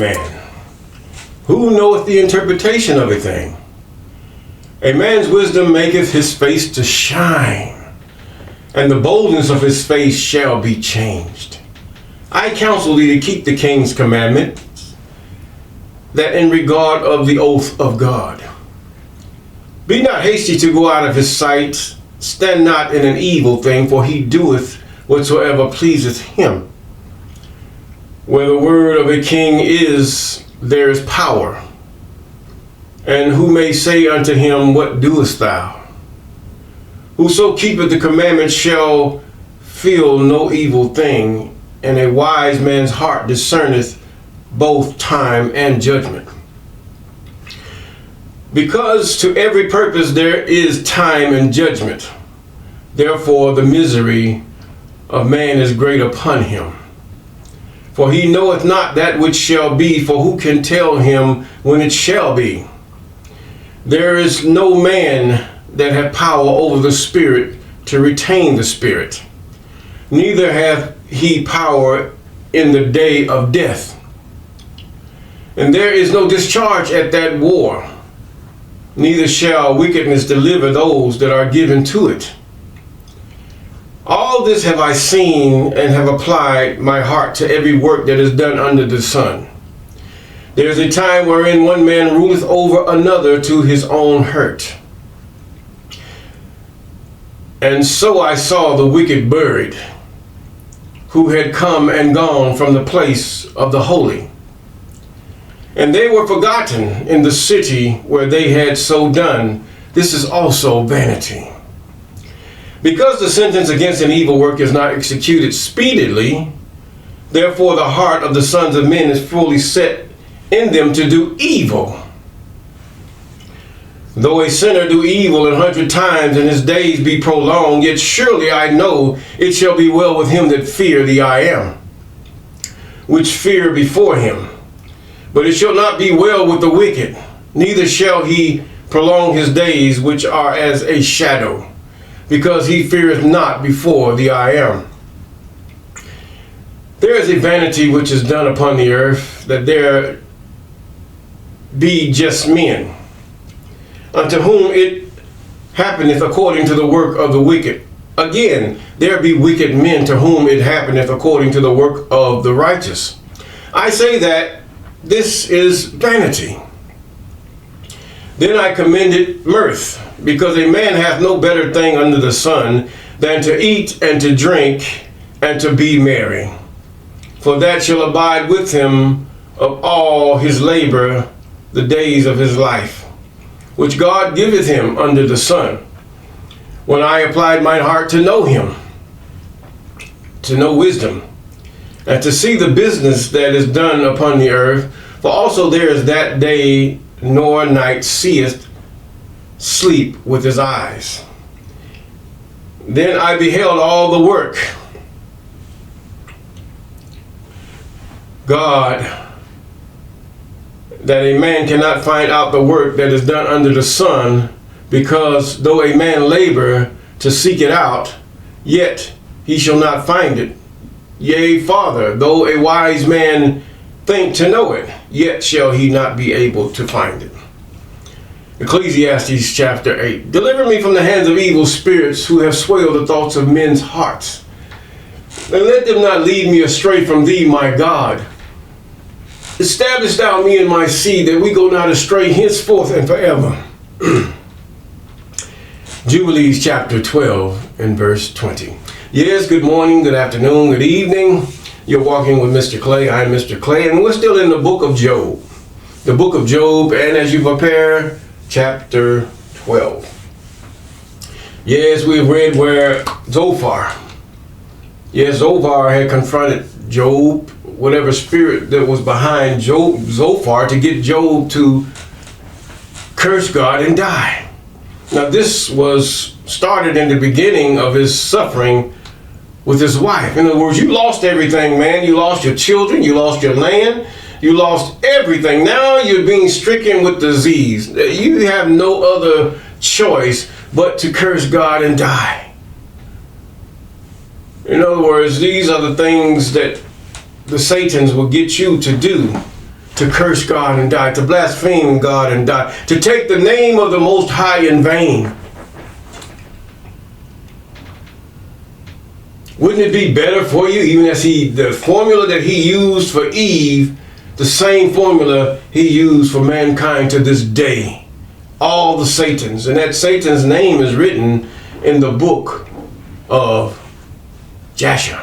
man? Who knoweth the interpretation of a thing? A man's wisdom maketh his face to shine, and the boldness of his face shall be changed. I counsel thee to keep the king's commandment, that in regard of the oath of God. Be not hasty to go out of his sight, stand not in an evil thing, for he doeth whatsoever pleaseth him. Where the word of a king is, there is power. And who may say unto him, what doest thou? Whoso keepeth the commandments shall feel no evil thing, and a wise man's heart discerneth both time and judgment. Because to every purpose there is time and judgment. Therefore the misery of man is great upon him. For he knoweth not that which shall be, for who can tell him when it shall be? There is no man that hath power over the spirit to retain the spirit, neither hath he power in the day of death. And there is no discharge at that war, neither shall wickedness deliver those that are given to it. All this have I seen, and have applied my heart to every work that is done under the sun. There is a time wherein one man ruleth over another to his own hurt. And so I saw the wicked buried, who had come and gone from the place of the holy. And they were forgotten in the city where they had so done. This is also vanity. Because the sentence against an evil work is not executed speedily, therefore the heart of the sons of men is fully set in them to do evil. Though a sinner do evil 100 times and his days be prolonged, yet surely I know it shall be well with him that fear the I am, which fear before him. But it shall not be well with the wicked, neither shall he prolong his days, which are as a shadow, because he feareth not before the I am. There is a vanity which is done upon the earth, that there be just men, unto whom it happeneth according to the work of the wicked. Again, there be wicked men to whom it happeneth according to the work of the righteous. I say that this is vanity. Then I commended mirth, because a man hath no better thing under the sun than to eat and to drink and to be merry. For that shall abide with him of all his labor the days of his life, which God giveth him under the sun. When I applied mine heart to know him, to know wisdom, and to see the business that is done upon the earth, for also there is that day nor night seeth sleep with his eyes. Then I beheld all the work God, that a man cannot find out the work that is done under the sun, because though a man labor to seek it out, yet he shall not find it. Yea, farther, though a wise man think to know it, yet shall he not be able to find it. Ecclesiastes chapter 8. Deliver me from the hands of evil spirits, who have swayed the thoughts of men's hearts. And let them not lead me astray from thee, my God. Establish thou me and my seed, that we go not astray henceforth and forever. Jubilees chapter 12 and verse 20. Yes, good morning, good afternoon, good evening. You're walking with Mr. Clay. I'm Mr. Clay, and we're still in the book of Job. The book of Job, and as you prepare, chapter 12. Yes, we've read where Zophar had confronted Job, whatever spirit that was behind Zophar, to get Job to curse God and die. Now this was started in the beginning of his suffering with his wife. In other words, you lost everything, man. You lost your children, you lost your land, you lost everything. Now you're being stricken with disease. You have no other choice but to curse God and die. In other words, these are the things that the Satans will get you to do, to curse God and die, to blaspheme God and die, to take the name of the Most High in vain. Wouldn't it be better for you, even as the formula that he used for Eve, the same formula he used for mankind to this day? All the Satans. And that Satan's name is written in the book of Jasher.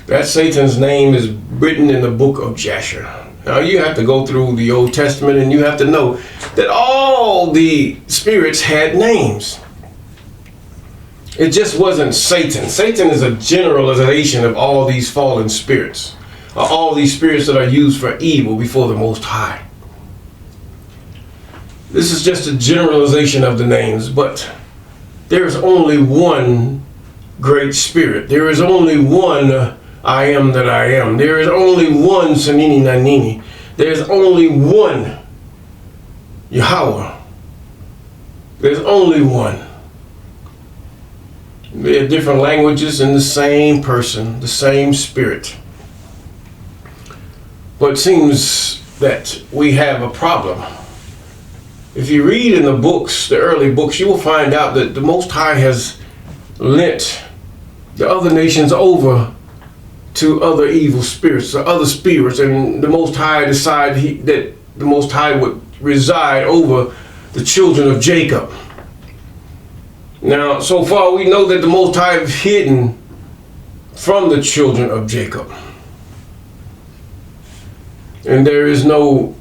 That Satan's name is written in the book of Jasher. Now you have to go through the Old Testament and you have to know that all the spirits had names. It just wasn't Satan. Satan is a generalization of all these fallen spirits, all these spirits that are used for evil before the Most High. This is just a generalization of the names, but there is only one great spirit. There is only one I am that I am. There is only one Sanini Nanini. There is only one Yahweh. There's only one. There are different languages in the same person, the same spirit. But it seems that we have a problem. If you read in the books, the early books, you will find out that the Most High has lent the other nations over to other evil spirits, or other spirits, and the Most High decided that the Most High would reside over the children of Jacob. Now, so far we know that the Most High is hidden from the children of Jacob. And there is no,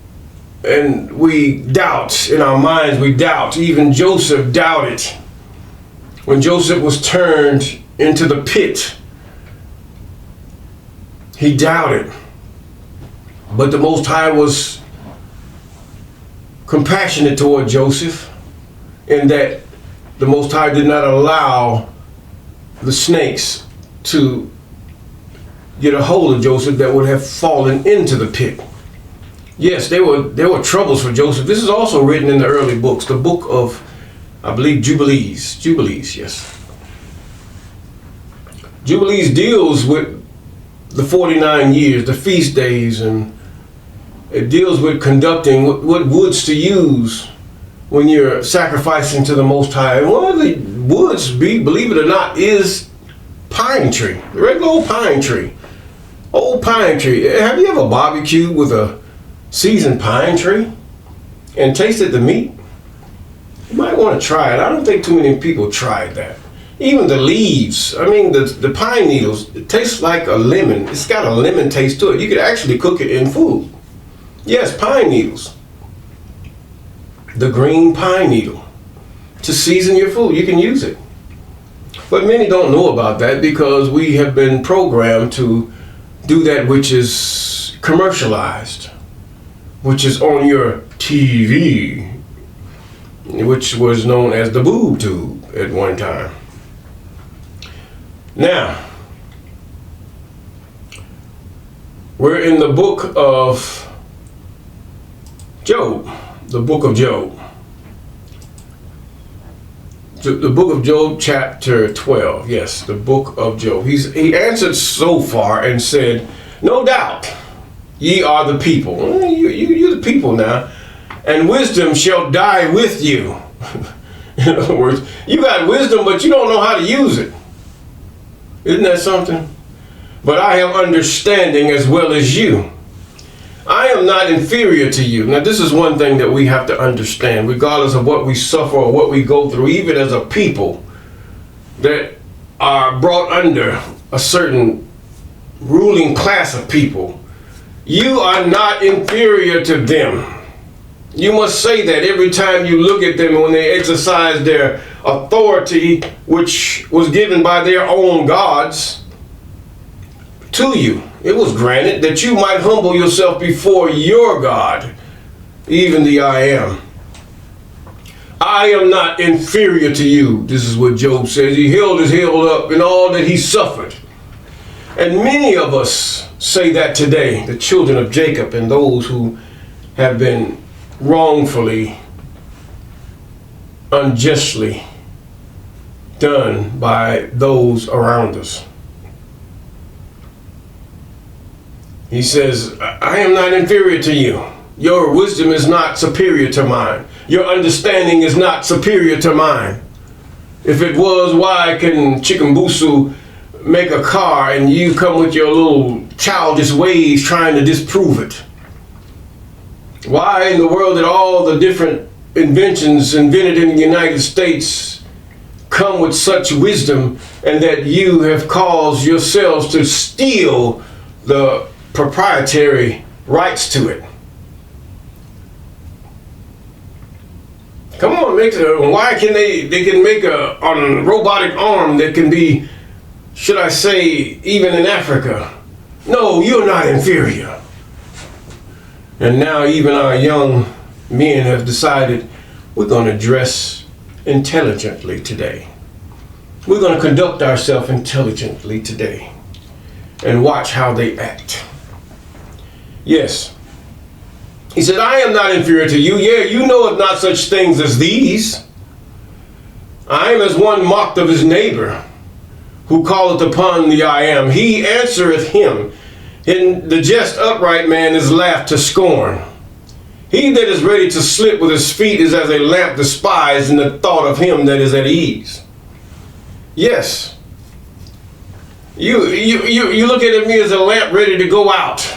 and we doubt in our minds, we doubt. Even Joseph doubted. When Joseph was turned into the pit, he doubted. But the Most High was compassionate toward Joseph in that the Most High did not allow the snakes to get a hold of Joseph that would have fallen into the pit. Yes, there were troubles for Joseph. This is also written in the early books, the book of, I believe, Jubilees. Jubilees, yes. Jubilees deals with the 49 years, the feast days, and it deals with conducting what woods to use when you're sacrificing to the Most High. And one of the woods, believe it or not, is pine tree, the regular old pine tree. Old pine tree. Have you ever barbecued with a seasoned pine tree and tasted the meat? You might want to try it. I don't think too many people tried that. Even the leaves, I mean the pine needles, it tastes like a lemon. It's got a lemon taste to it. You could actually cook it in food. Yes, pine needles. The green pine needle. To season your food, you can use it. But many don't know about that because we have been programmed to do that which is commercialized, which is on your TV, which was known as the boob tube at one time. Now, we're in the book of Job, the book of Job. The book of Job, chapter 12. Yes, the book of Job. He answered Zophar and said, "No doubt, ye are the people." You're the people now. "And wisdom shall die with you." In other words, you got wisdom, but you don't know how to use it. Isn't that something? "But I have understanding as well as you. I am not inferior to you." Now, this is one thing that we have to understand, regardless of what we suffer or what we go through, even as a people that are brought under a certain ruling class of people. You are not inferior to them. You must say that every time you look at them when they exercise their authority, which was given by their own gods to you. It was granted that you might humble yourself before your God, even the I am. I am not inferior to you. This is what Job says. He held his head up in all that he suffered. And many of us say that today, the children of Jacob and those who have been wrongfully, unjustly done by those around us. He says, I am not inferior to you. Your wisdom is not superior to mine. Your understanding is not superior to mine. If it was, why can Chikambusu make a car and you come with your little childish ways trying to disprove it? Why in the world did all the different inventions invented in the United States come with such wisdom, and that you have caused yourselves to steal the proprietary rights to it? Come on, why can they can make a robotic arm that can be, should I say, even in Africa? No, you're not inferior. And now even our young men have decided we're going to dress intelligently today. We're going to conduct ourselves intelligently today and watch how they act. Yes. He said, I am not inferior to you. Yeah, you know of not such things as these. I am as one mocked of his neighbor, who calleth upon the I am. He answereth him. In the just upright man is laughed to scorn. He that is ready to slip with his feet is as a lamp despised in the thought of him that is at ease. Yes. You look at me as a lamp ready to go out,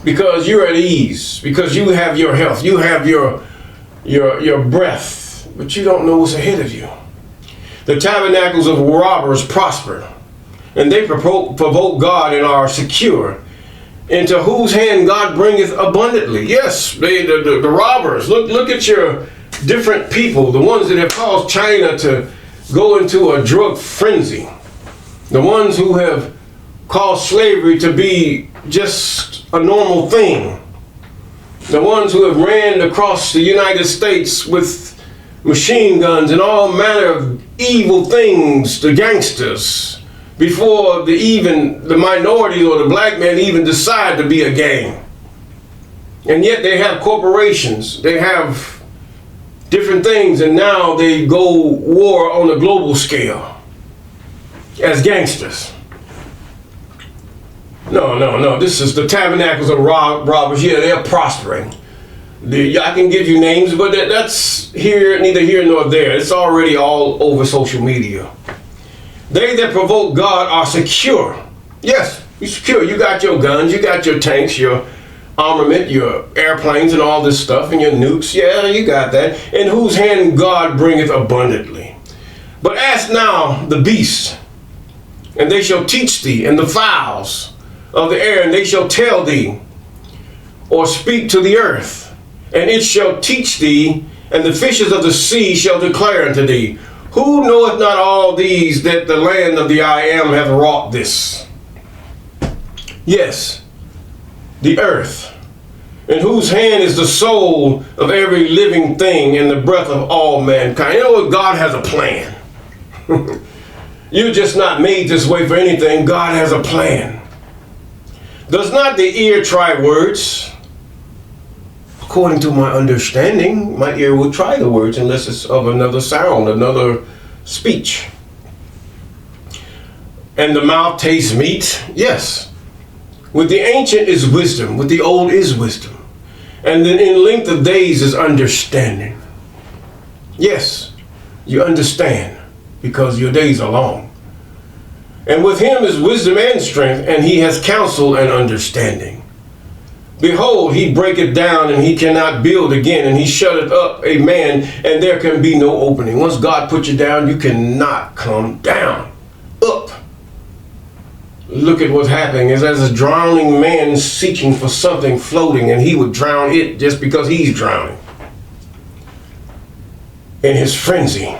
because you're at ease, because you have your health, you have your breath, but you don't know what's ahead of you. The tabernacles of robbers prosper, and they provoke God and are secure, into whose hand God bringeth abundantly. Yes, the robbers. Look at your different people, the ones that have caused China to go into a drug frenzy, the ones who have caused slavery to be just a normal thing, the ones who have ran across the United States with machine guns and all manner of evil things, the gangsters, before the minorities or the black man even decide to be a gang. And yet they have corporations, they have different things, and now they go war on a global scale as gangsters. No. This is the tabernacles of robbers. Yeah, they're prospering. I can give you names, but that's neither here nor there. It's already all over social media. They that provoke God are secure. Yes, you're secure. You got your guns, you got your tanks, your armament, your airplanes and all this stuff, and your nukes. Yeah, you got that. In whose hand God bringeth abundantly. But ask now the beasts, and they shall teach thee, and the fowls of the air, and they shall tell thee, or speak to the earth, and it shall teach thee, and the fishes of the sea shall declare unto thee. Who knoweth not all these, that the land of the I am hath wrought this? Yes, the earth, in whose hand is the soul of every living thing, and the breath of all mankind. You know what? God has a plan. You're just not made this way for anything. God has a plan. Does not the ear try words? According to my understanding, my ear will try the words unless it's of another sound, another speech. And the mouth tastes meat? Yes. With the ancient is wisdom, with the old is wisdom. And then in length of days is understanding. Yes, you understand because your days are long. And with him is wisdom and strength, and he has counsel and understanding. Behold, he breaketh down, and he cannot build again, and he shutteth up a man, and there can be no opening. Once God put you down, you cannot come down. Up. Look at what's happening. It's as a drowning man seeking for something floating, and he would drown it just because he's drowning in his frenzy.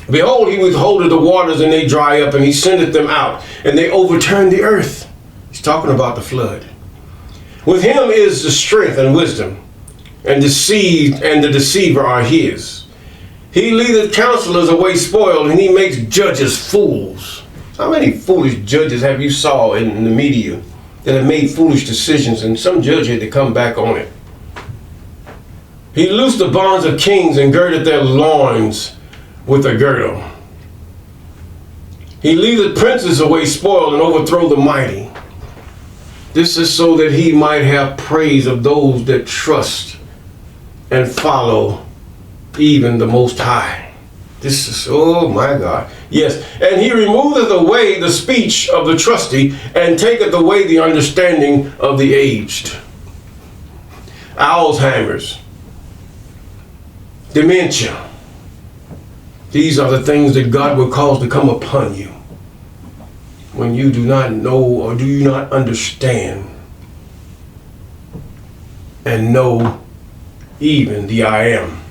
Behold, he withholdeth the waters, and they dry up, and he sendeth them out, and they overturn the earth. He's talking about the flood. With him is the strength and wisdom, and deceived and the deceiver are his. He leadeth counselors away spoiled, and he makes judges fools. How many foolish judges have you saw in the media that have made foolish decisions, and some judge had to come back on it? He loosed the bonds of kings and girded their loins with a girdle. He leadeth princes away spoiled and overthrow the mighty. This is so that he might have praise of those that trust and follow even the Most High. This is, oh my God. Yes, and he removeth away the speech of the trusty and taketh away the understanding of the aged. Alzheimer's, dementia. These are the things that God will cause to come upon you when you do not know or do you not understand and know even the I am.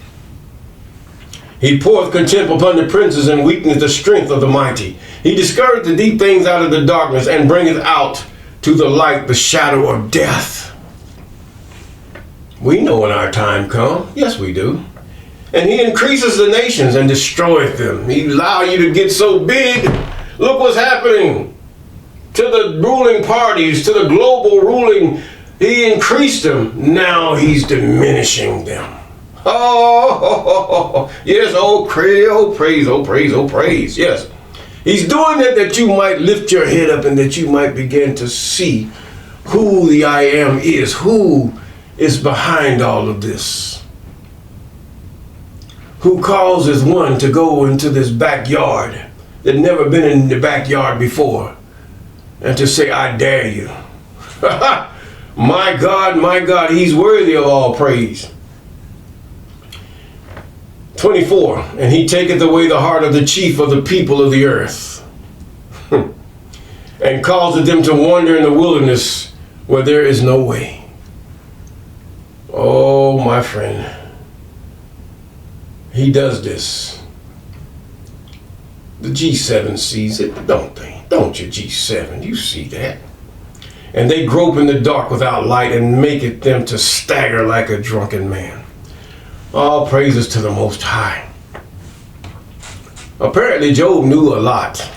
He poureth contempt upon the princes and weakness the strength of the mighty. He discouraged the deep things out of the darkness and bringeth out to the light the shadow of death. We know when our time come. Yes, we do. And he increases the nations and destroyeth them. He allow you to get so big. Look what's happening to the ruling parties, to the global ruling. He increased them. Now he's diminishing them. Oh, yes, oh, praise, oh, praise, oh, praise, oh, praise. Yes. He's doing it that you might lift your head up and that you might begin to see who the I am is, who is behind all of this. Who causes one to go into this backyard that never been in the backyard before and to say, I dare you. My God, he's worthy of all praise. 24, and he taketh away the heart of the chief of the people of the earth and causeth them to wander in the wilderness where there is no way. Oh, my friend, he does this. The G7 sees it, don't they? Don't you, G7? You see that. And they grope in the dark without light and maketh them to stagger like a drunken man. All praises to the Most High. Apparently Job knew a lot.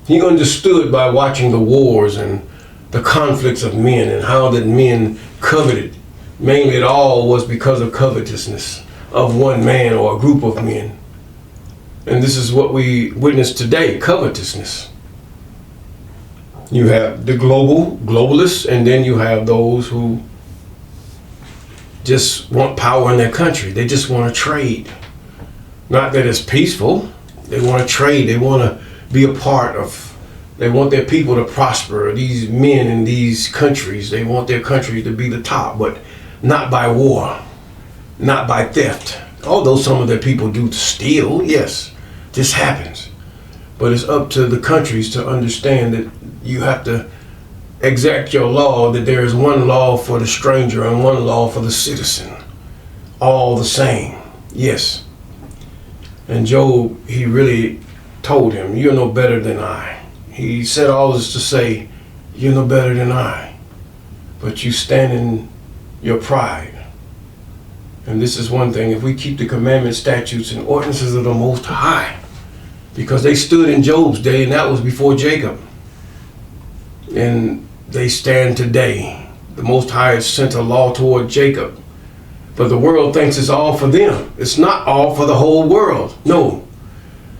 He understood by watching the wars and the conflicts of men and how that men coveted. Mainly it all was because of covetousness of one man or a group of men. And this is what we witness today, covetousness. You have the globalists, and then you have those who just want power in their country. They just want to trade. Not that it's peaceful. They want to trade. They want to be a part of, they want their people to prosper. These men in these countries, they want their country to be the top, but not by war, not by theft. Although some of their people do steal, yes, this happens. But it's up to the countries to understand that you have to exact your law, that there is one law for the stranger and one law for the citizen. All the same. Yes. And Job, he really told him, you're no better than I. He said all this to say, you're no better than I. But you stand in your pride. And this is one thing, if we keep the commandments, statutes, and ordinances of the Most High, because they stood in Job's day, and that was before Jacob. And they stand today. The Most High has sent a law toward Jacob. But the world thinks it's all for them. It's not all for the whole world. No.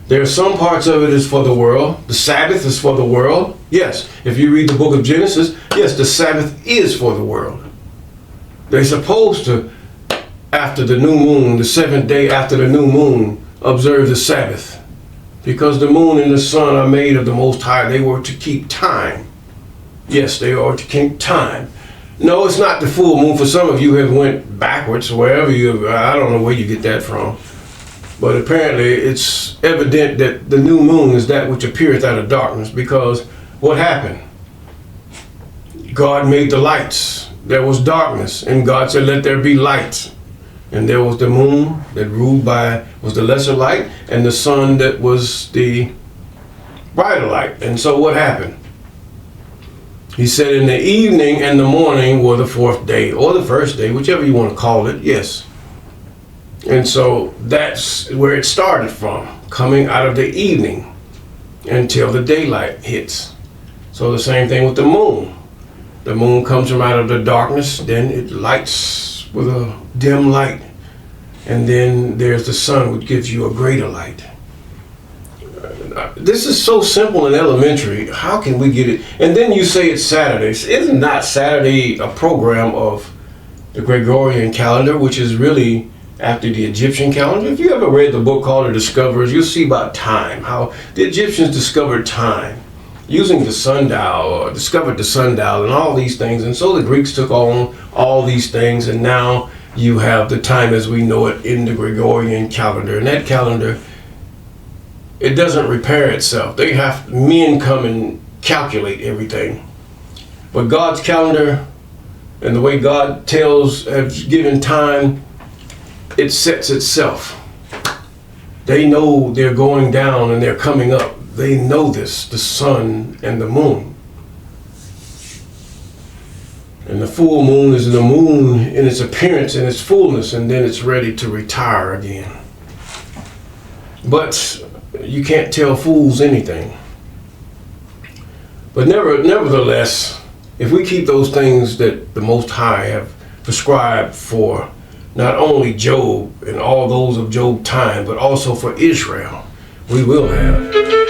There are some parts of it is for the world. The Sabbath is for the world. Yes. If you read the book of Genesis, yes, the Sabbath is for the world. They're supposed to, after the new moon, the seventh day after the new moon, observe the Sabbath. Because the moon and the sun are made of the Most High. They were to keep time. Yes, they are to keep time. No, it's not the full moon. For some of you have went backwards, wherever you, I don't know where you get that from. But apparently it's evident that the new moon is that which appeareth out of darkness, because what happened? God made the lights. There was darkness, and God said, let there be light. And there was the moon that ruled by, was the lesser light, and the sun that was the brighter light. And so what happened? He said in the evening and the morning were the fourth day, or the first day, whichever you want to call it, yes. And so that's where it started from, coming out of the evening until the daylight hits. So the same thing with the moon. The moon comes from out of the darkness, then it lights with a dim light. And then there's the sun, which gives you a greater light. This is so simple and elementary. How can we get it? And then you say it's Saturday. Isn't not Saturday a program of the Gregorian calendar, which is really after the Egyptian calendar? If you ever read the book called The Discoverers, you'll see about time, how the Egyptians discovered time using the sundial, or discovered the sundial and all these things. And so the Greeks took on all these things, and now you have the time as we know it in the Gregorian calendar. And that calendar, it doesn't repair itself. Men come and calculate everything. But God's calendar and the way God has given time, it sets itself. They know they're going down and they're coming up. They know this, the sun and the moon. And the full moon is the moon in its appearance and its fullness, and then it's ready to retire again. But you can't tell fools anything. But nevertheless, if we keep those things that the Most High have prescribed for not only Job and all those of Job's time, but also for Israel, we will have